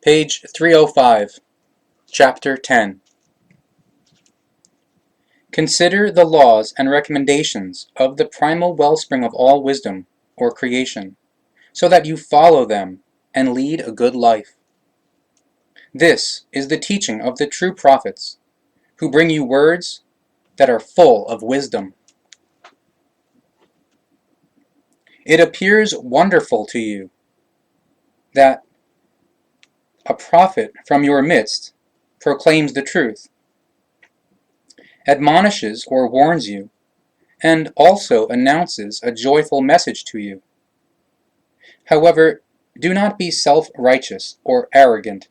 Page 305, Chapter 10. Consider the laws and recommendations of the primal wellspring of all wisdom, or creation, so that you follow them and lead a good life. This is the teaching of the true prophets, who bring you words that are full of wisdom. It appears wonderful to you that a prophet from your midst proclaims the truth, admonishes or warns you, and also announces a joyful message to you. However, do not be self-righteous or arrogant,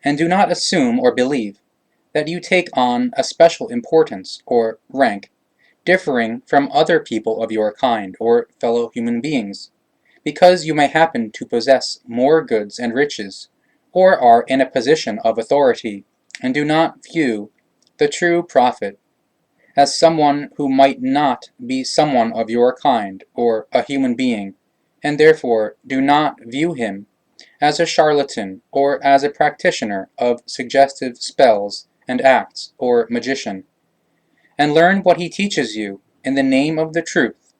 and do not assume or believe that you take on a special importance or rank differing from other people of your kind or fellow human beings, because you may happen to possess more goods and riches, or are in a position of authority, and do not view the true prophet as someone who might not be someone of your kind or a human being, and therefore do not view him as a charlatan or as a practitioner of suggestive spells and acts or magician, and learn what he teaches you in the name of the truth,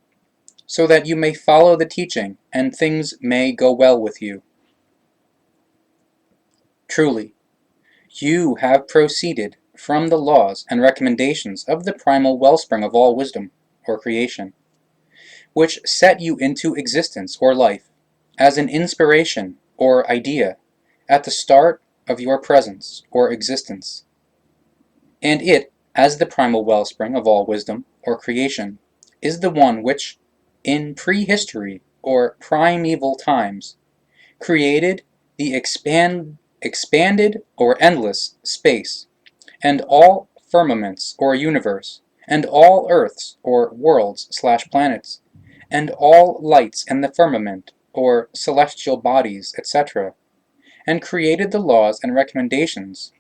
so that you may follow the teaching and things may go well with you. Truly, you have proceeded from the laws and recommendations of the primal wellspring of all wisdom, or creation, which set you into existence or life as an inspiration or idea at the start of your presence or existence. And it, as the primal wellspring of all wisdom, or creation, is the one which, in prehistory or primeval times, created the expanded or endless space, and all firmaments or universe, and all earths or worlds/planets, and all lights in the firmament or celestial bodies, etc., and created the laws and recommendations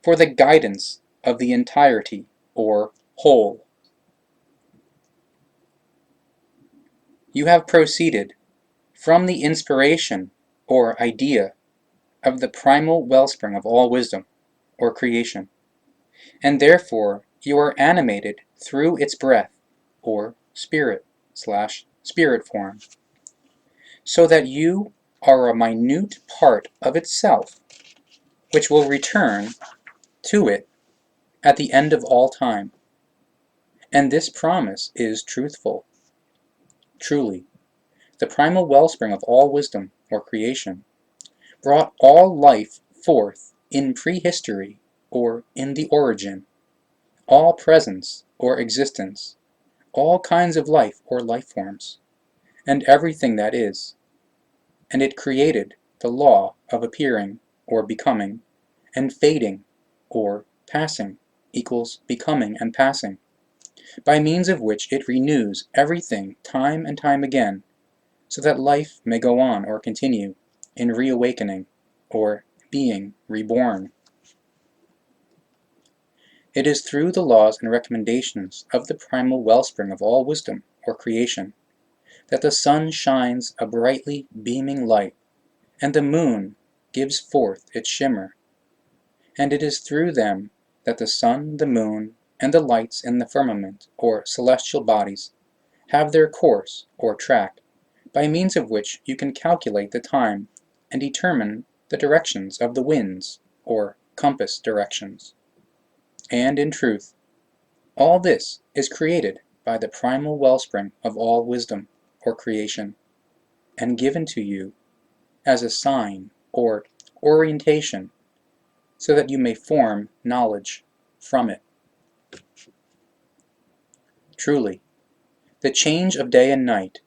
for the guidance of the entirety or whole. You have proceeded from the inspiration or idea of the primal wellspring of all wisdom, or creation, and therefore you are animated through its breath, or spirit/spirit form, so that you are a minute part of itself, which will return to it at the end of all time. And this promise is truthful. Truly, the primal wellspring of all wisdom, or creation, brought all life forth in prehistory, or in the origin, all presence or existence, all kinds of life or life forms, and everything that is, and it created the law of appearing or becoming, and fading or passing equals becoming and passing, by means of which it renews everything time and time again, so that life may go on or continue in reawakening or being reborn. It is through the laws and recommendations of the primal wellspring of all wisdom, or creation, that the sun shines a brightly beaming light, and the moon gives forth its shimmer. And it is through them that the sun, the moon, and the lights in the firmament, or celestial bodies, have their course, or track, by means of which you can calculate the time and determine the directions of the winds, or compass directions. And in truth, all this is created by the primal wellspring of all wisdom, or creation, and given to you as a sign or orientation, so that you may form knowledge from it. Truly, the change of day and night,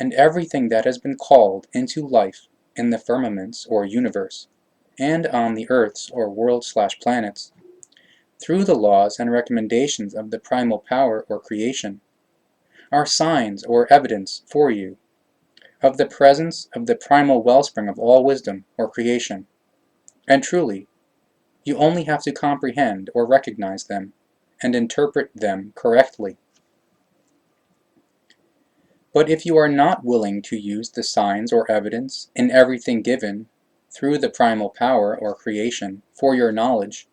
and everything that has been called into life in the firmaments or universe, and on the earths or worlds/planets, through the laws and recommendations of the primal power or creation, are signs or evidence for you of the presence of the primal wellspring of all wisdom or creation. And truly, you only have to comprehend or recognize them and interpret them correctly. But if you are not willing to use the signs or evidence in everything given, through the primal power or creation for your knowledge,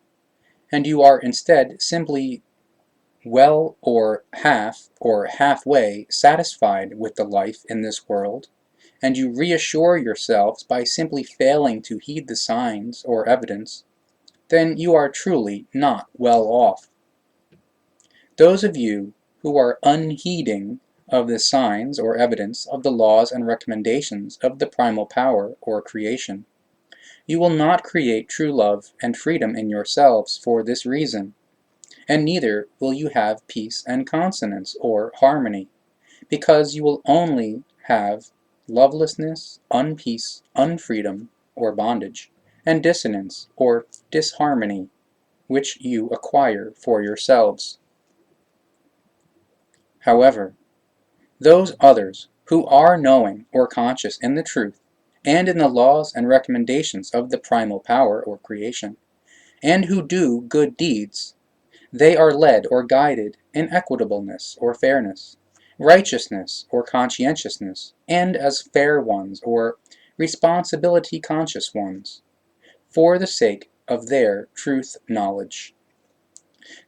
and you are instead simply well or halfway satisfied with the life in this world, and you reassure yourselves by simply failing to heed the signs or evidence, then you are truly not well off. Those of you who are unheeding of the signs or evidence of the laws and recommendations of the primal power or creation, you will not create true love and freedom in yourselves for this reason, and neither will you have peace and consonance or harmony, because you will only have lovelessness, unpeace, unfreedom or bondage, and dissonance or disharmony, which you acquire for yourselves. However, those others who are knowing or conscious in the truth and in the laws and recommendations of the primal power or creation, and who do good deeds, they are led or guided in equitableness or fairness, righteousness or conscientiousness, and as fair ones or responsibility-conscious ones, for the sake of their truth knowledge.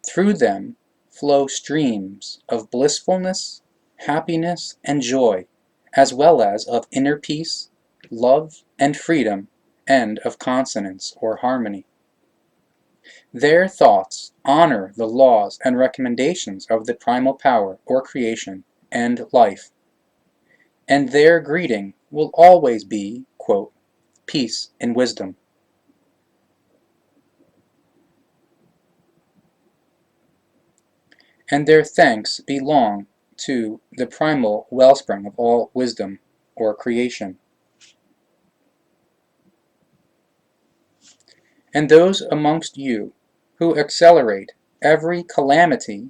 Through them flow streams of blissfulness, happiness, and joy, as well as of inner peace, love, and freedom, and of consonance or harmony. Their thoughts honor the laws and recommendations of the primal power or creation and life, and their greeting will always be, quote, peace and wisdom. And their thanks belong to the primal wellspring of all wisdom or creation. And those amongst you who accelerate every calamity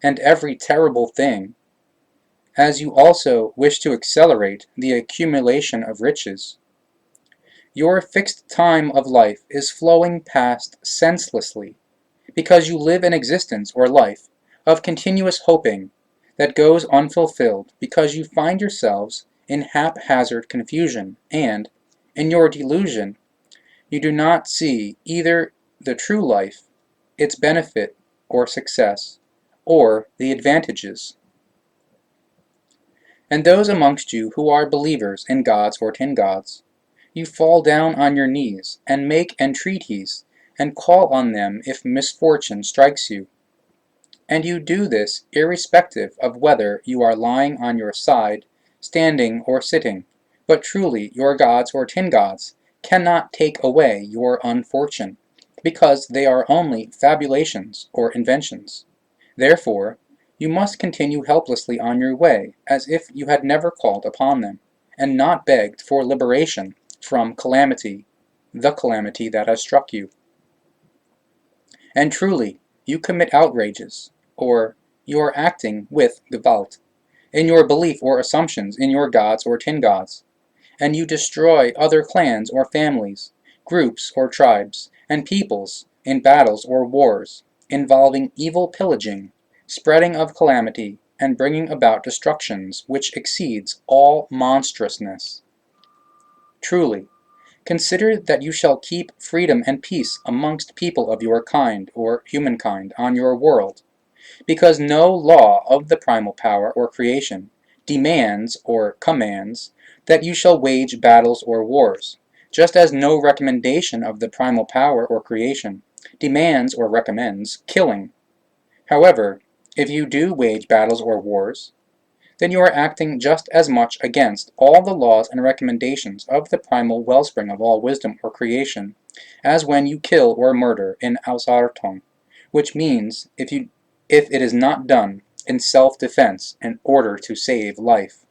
and every terrible thing, as you also wish to accelerate the accumulation of riches, your fixed time of life is flowing past senselessly, because you live an existence or life of continuous hoping that goes unfulfilled, because you find yourselves in haphazard confusion, and, in your delusion, you do not see either the true life, its benefit or success, or the advantages. And those amongst you who are believers in gods or tin gods, you fall down on your knees and make entreaties and call on them if misfortune strikes you. And you do this irrespective of whether you are lying on your side, standing, or sitting, but truly your gods or tin gods cannot take away your unfortune, because they are only fabulations or inventions. Therefore, you must continue helplessly on your way, as if you had never called upon them, and not begged for liberation from calamity, the calamity that has struck you. And truly, you commit outrages, or you are acting with Gewalt, in your belief or assumptions in your gods or tin gods, and you destroy other clans or families, groups or tribes, and peoples in battles or wars, involving evil pillaging, spreading of calamity, and bringing about destructions which exceeds all monstrousness. Truly, consider that you shall keep freedom and peace amongst people of your kind, or humankind, on your world, because no law of the primal power or creation demands or commands that you shall wage battles or wars, just as no recommendation of the primal power or creation demands or recommends killing. However, if you do wage battles or wars, then you are acting just as much against all the laws and recommendations of the primal wellspring of all wisdom or creation as when you kill or murder in Ausartung, which means if it is not done in self-defense in order to save life.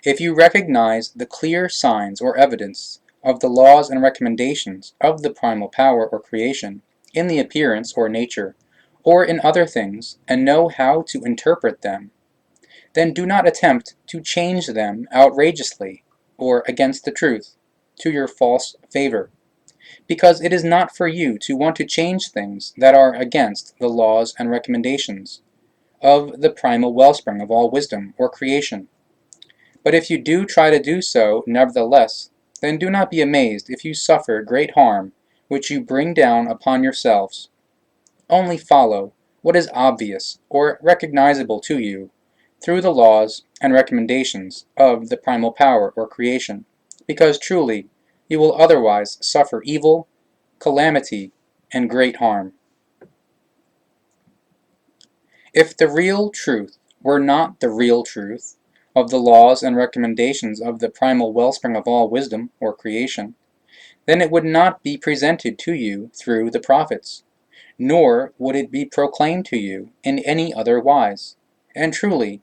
If you recognize the clear signs or evidence of the laws and recommendations of the primal power or creation in the appearance or nature, or in other things, and know how to interpret them, then do not attempt to change them outrageously, or against the truth, to your false favor, because it is not for you to want to change things that are against the laws and recommendations of the primal wellspring of all wisdom or creation. But if you do try to do so, nevertheless, then do not be amazed if you suffer great harm, which you bring down upon yourselves. Only follow what is obvious or recognizable to you through the laws and recommendations of the primal power or creation, because truly you will otherwise suffer evil, calamity, and great harm. If the real truth were not the real truth of the laws and recommendations of the primal wellspring of all wisdom or creation, then it would not be presented to you through the prophets, nor would it be proclaimed to you in any other wise. And truly,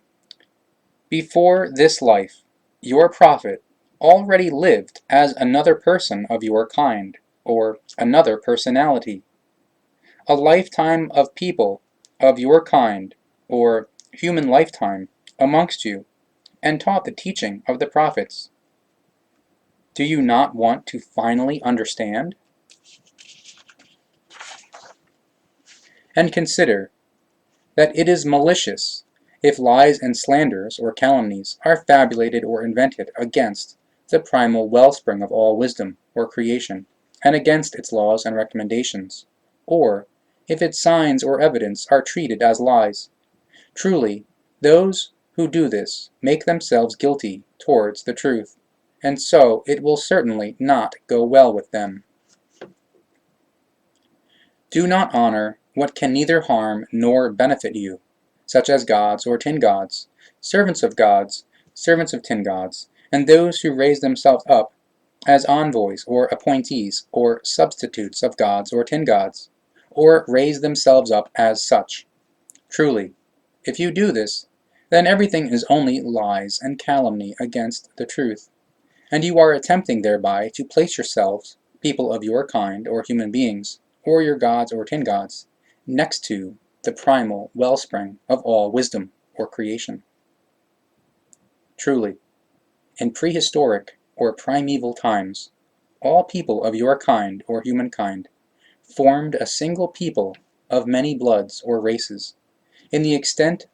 before this life, your prophet already lived as another person of your kind, or another personality, a lifetime of people of your kind, or human lifetime, amongst you, and taught the teaching of the prophets. Do you not want to finally understand? And consider that it is malicious if lies and slanders or calumnies are fabulated or invented against the primal wellspring of all wisdom or creation, and against its laws and recommendations, or if its signs or evidence are treated as lies. Truly, those who do this make themselves guilty towards the truth, and so it will certainly not go well with them. Do not honor what can neither harm nor benefit you, such as gods or tin gods, servants of gods, servants of tin gods, and those who raise themselves up as envoys or appointees or substitutes of gods or tin gods, or raise themselves up as such. Truly, if you do this, then everything is only lies and calumny against the truth, and you are attempting thereby to place yourselves, people of your kind or human beings, or your gods or tin gods, next to the primal wellspring of all wisdom or creation. Truly, in prehistoric or primeval times, all people of your kind or humankind formed a single people of many bloods or races, in the extent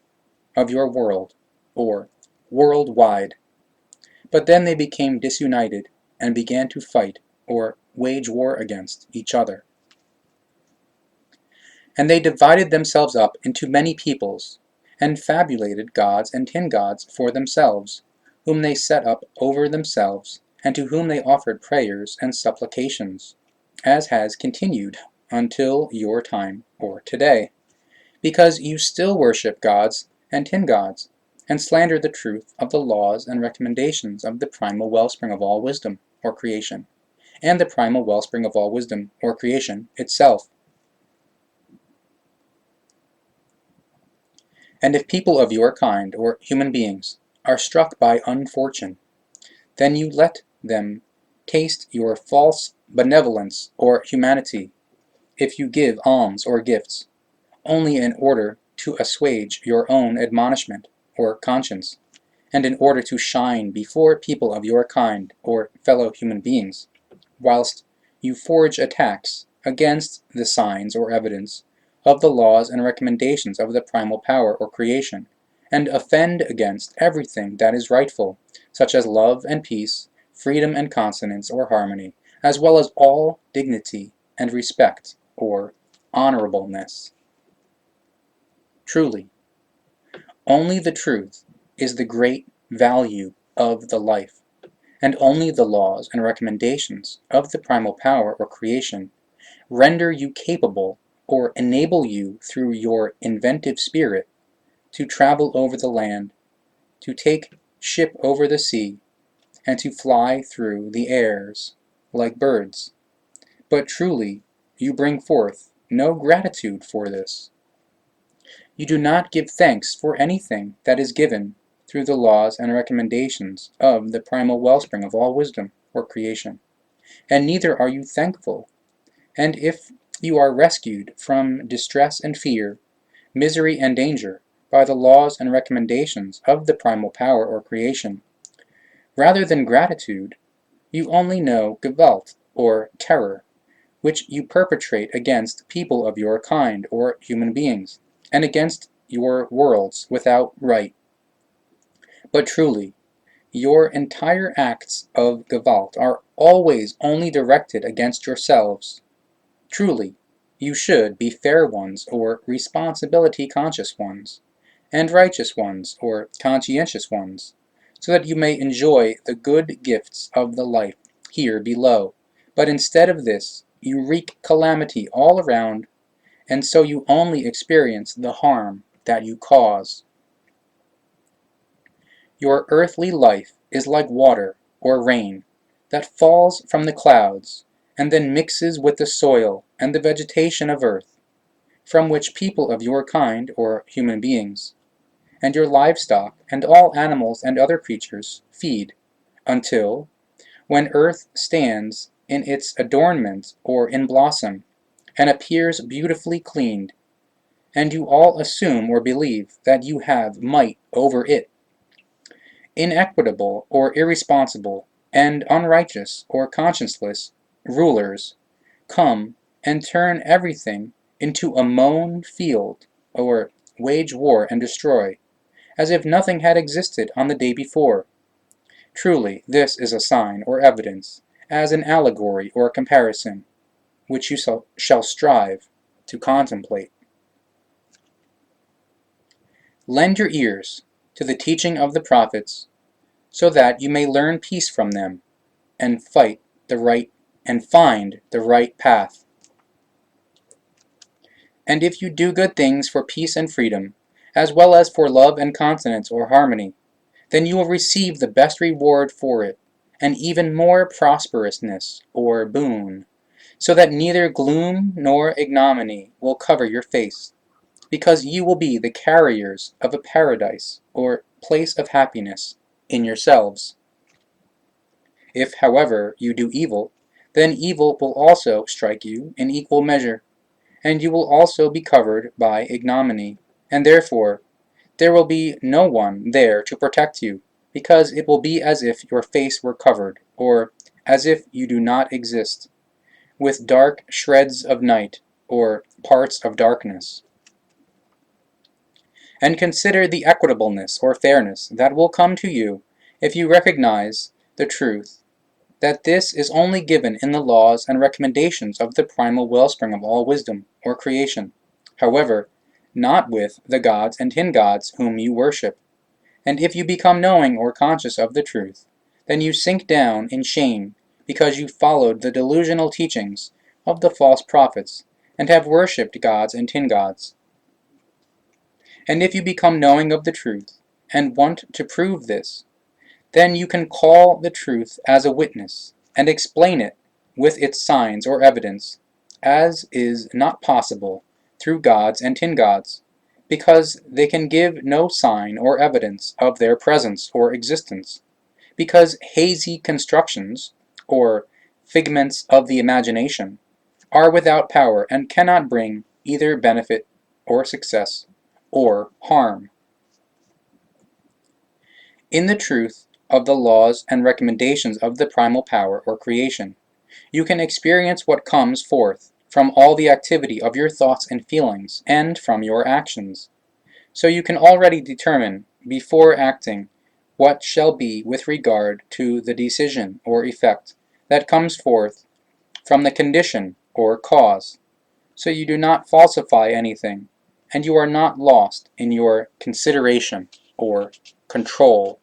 of your world, or worldwide. But then they became disunited and began to fight or wage war against each other. And they divided themselves up into many peoples, and fabulated gods and tin gods for themselves, whom they set up over themselves, and to whom they offered prayers and supplications, as has continued until your time or today, because you still worship gods and tin gods, and slander the truth of the laws and recommendations of the primal wellspring of all wisdom or creation, and the primal wellspring of all wisdom or creation itself. And if people of your kind, or human beings, are struck by unfortune, then you let them taste your false benevolence or humanity, if you give alms or gifts, only in order to assuage your own admonishment or conscience, and in order to shine before people of your kind or fellow human beings, whilst you forge attacks against the signs or evidence of the laws and recommendations of the primal power or creation, and offend against everything that is rightful, such as love and peace, freedom and consonance or harmony, as well as all dignity and respect or honorableness. Truly, only the truth is the great value of the life, and only the laws and recommendations of the primal power or creation render you capable or enable you through your inventive spirit to travel over the land, to take ship over the sea, and to fly through the airs like birds. But truly, you bring forth no gratitude for this. You do not give thanks for anything that is given through the laws and recommendations of the primal wellspring of all wisdom or creation, and neither are you thankful. And if you are rescued from distress and fear, misery and danger by the laws and recommendations of the primal power or creation, rather than gratitude, you only know Gewalt or terror, which you perpetrate against people of your kind or human beings, and against your worlds without right. But truly, Your entire acts of Gewalt are always only directed against yourselves. Truly, you should be fair ones or responsibility-conscious ones, and righteous ones or conscientious ones, so that you may enjoy the good gifts of the life here below. But instead of this, you wreak calamity all around, and so you only experience the harm that you cause. Your earthly life is like water or rain that falls from the clouds and then mixes with the soil and the vegetation of earth, from which people of your kind, or human beings, and your livestock and all animals and other creatures feed, until, when earth stands in its adornment or in blossom, and appears beautifully cleaned, and you all assume or believe that you have might over it, inequitable or irresponsible, and unrighteous or conscienceless rulers come and turn everything into a mown field, or wage war and destroy, as if nothing had existed on the day before. Truly, this is a sign or evidence, as an allegory or comparison, which you shall strive to contemplate. Lend your ears to the teaching of the prophets, so that you may learn peace from them, and find the right path. And if you do good things for peace and freedom, as well as for love and continence or harmony, then you will receive the best reward for it, and even more prosperousness or boon, so that neither gloom nor ignominy will cover your face, because you will be the carriers of a paradise or place of happiness in yourselves. If, however, you do evil, then evil will also strike you in equal measure, and you will also be covered by ignominy, and therefore there will be no one there to protect you, because it will be as if your face were covered, or as if you do not exist, with dark shreds of night, or parts of darkness. And consider the equitableness or fairness that will come to you if you recognize the truth, that this is only given in the laws and recommendations of the primal wellspring of all wisdom, or creation, however, not with the gods and tin gods whom you worship. And if you become knowing or conscious of the truth, then you sink down in shame because you followed the delusional teachings of the false prophets and have worshipped gods and tin gods. And if you become knowing of the truth and want to prove this, then you can call the truth as a witness and explain it with its signs or evidence, as is not possible through gods and tin gods, because they can give no sign or evidence of their presence or existence, because hazy constructions, or figments of the imagination, are without power and cannot bring either benefit or success or harm. In the truth of the laws and recommendations of the primal power or creation, you can experience what comes forth from all the activity of your thoughts and feelings, and from your actions. So you can already determine, before acting, what shall be with regard to the decision or effect that comes forth from the condition or cause. So you do not falsify anything, and you are not lost in your consideration or control.